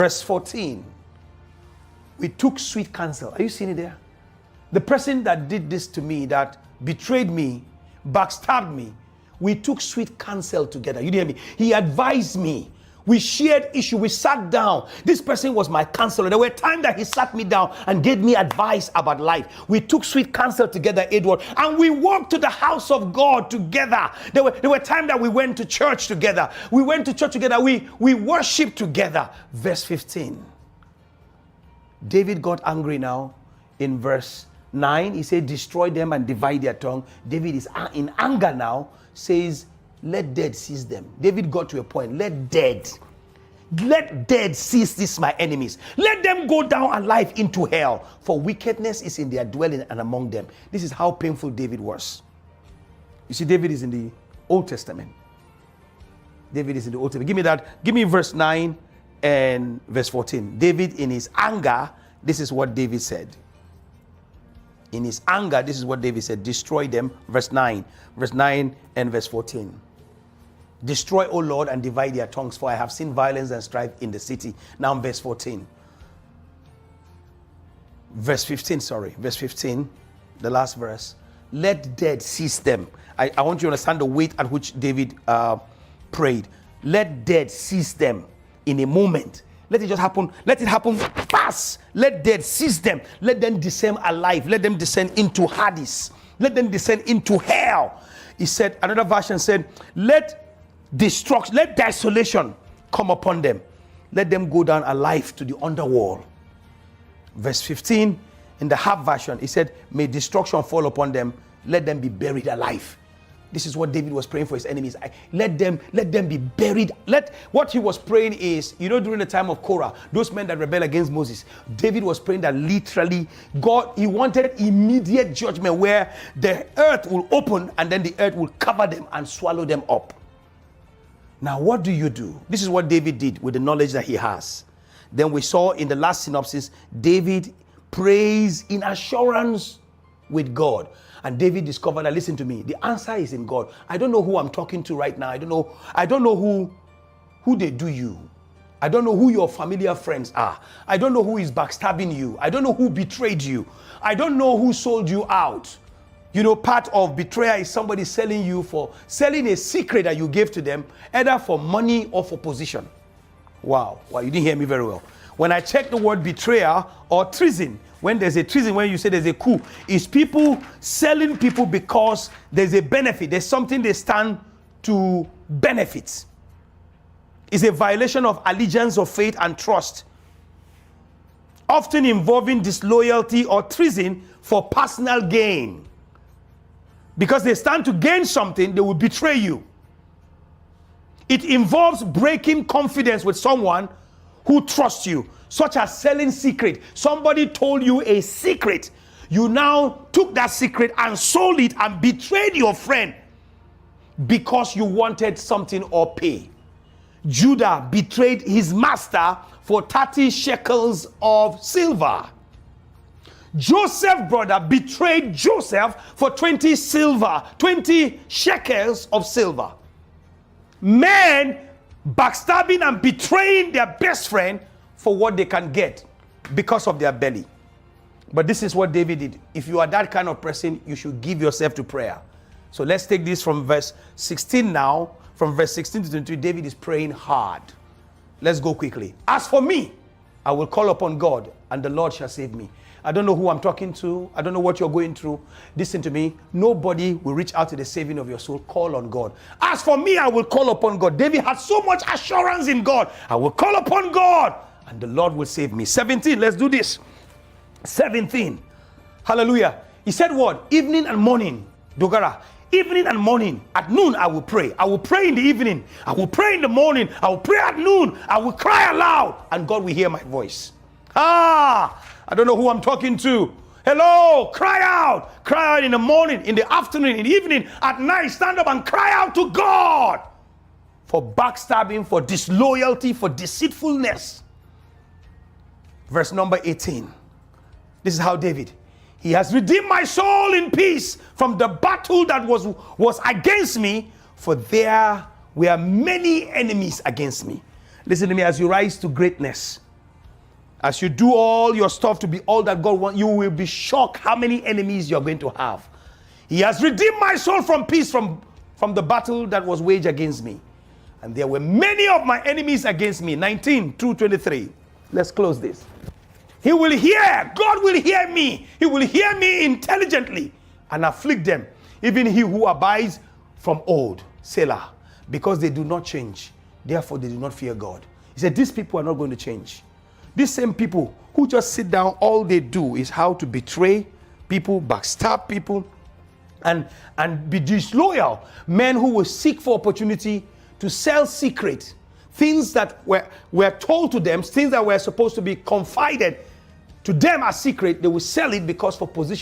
Verse 14. We took sweet counsel. Are you seeing it there? The person that did this to me, that betrayed me, backstabbed me, we took sweet counsel together. You didn't hear me? He advised me. We shared issue. We sat down. This person was my counselor. There were times that he sat me down and gave me advice about life. We took sweet counsel together, Edward, and we walked to the house of God together. There were times that we went to church together. We went to church together. We worshiped together. Verse 15. David got angry now. In verse 9, he said, destroy them and divide their tongue. David is in anger now, says, let death seize them. David got to a point. Let death seize these my enemies. Let them go down alive into hell, for wickedness is in their dwelling and among them. This is how painful David was. You see, David is in the Old Testament. David is in the Old Testament. Give me that. Give me verse 9 and verse 14. David, in his anger, this is what David said. In his anger, this is what David said. Destroy them. Verse 9 and verse 14. Destroy, O Lord, and divide their tongues, for I have seen violence and strife in the city. Now verse 14. Verse 15, Verse 15, the last verse. Let death seize them. I want you to understand the weight at which David prayed. Let death seize them in a moment. Let it just happen. Let it happen fast. Let death seize them. Let them descend alive. Let them descend into Hades. Let them descend into hell. He said, another version said, let destruction, let desolation come upon them. Let them go down alive to the underworld. Verse 15, in the half version, he said, may destruction fall upon them. Let them be buried alive. This is what David was praying for his enemies. Let them be buried. What he was praying is, during the time of Korah, those men that rebelled against Moses, David was praying that literally God, he wanted immediate judgment where the earth will open and then the earth will cover them and swallow them up. Now, what do you do? This is what David did with the knowledge that he has. Then we saw in the last synopsis, David prays in assurance with God. And David discovered that, listen to me, the answer is in God. I don't know who I'm talking to right now. I don't know who they do you. I don't know who your familiar friends are. I don't know who is backstabbing you. I don't know who betrayed you. I don't know who sold you out. Part of betrayal is somebody selling a secret that you gave to them, either for money or for position. Wow, you didn't hear me very well. When I check the word betrayal or treason, when there's a treason, when you say there's a coup, it's people selling people because there's a benefit. There's something they stand to benefit. It's a violation of allegiance of faith and trust, often involving disloyalty or treason for personal gain. Because they stand to gain something, they will betray you. It involves breaking confidence with someone who trusts you, such as selling secret. Somebody told you a secret. You now took that secret and sold it and betrayed your friend because you wanted something or pay. Judah betrayed his master for 30 shekels of silver. Joseph's brother betrayed Joseph for 20 shekels of silver. Men backstabbing and betraying their best friend for what they can get because of their belly. But this is what David did. If you are that kind of person, you should give yourself to prayer. So let's take this from verse 16 now. From verse 16 to 22, David is praying hard. Let's go quickly. As for me, I will call upon God, and the Lord shall save me. I don't know who I'm talking to. I don't know what you're going through. Listen to me. Nobody will reach out to the saving of your soul. Call on God. As for me, I will call upon God. David had so much assurance in God. I will call upon God, and the Lord will save me. 17. Let's do this. 17. Hallelujah. He said what? Evening and morning. Dogara. Evening and morning. At noon, I will pray. I will pray in the evening. I will pray in the morning. I will pray at noon. I will cry aloud, and God will hear my voice. I don't know who I'm talking to. Hello, cry out. Cry out in the morning, in the afternoon, in the evening, at night. Stand up and cry out to God for backstabbing, for disloyalty, for deceitfulness. Verse number 18. This is how David, he has redeemed my soul in peace from the battle that was against me, for there were many enemies against me. Listen to me, as you rise to greatness, As you do all your stuff to be all that God wants, you will be shocked how many enemies you're going to have. He has redeemed my soul from peace, from the battle that was waged against me. And there were many of my enemies against me. 19 through 23. Let's close this. He will hear, God will hear me. He will hear me intelligently and afflict them. Even he who abides from old, Selah, because they do not change. Therefore, they do not fear God. He said, these people are not going to change. These same people who just sit down, all they do is how to betray people, backstab people, and be disloyal. Men who will seek for opportunity to sell secret, things that were told to them, things that were supposed to be confided to them as secret, they will sell it because for position.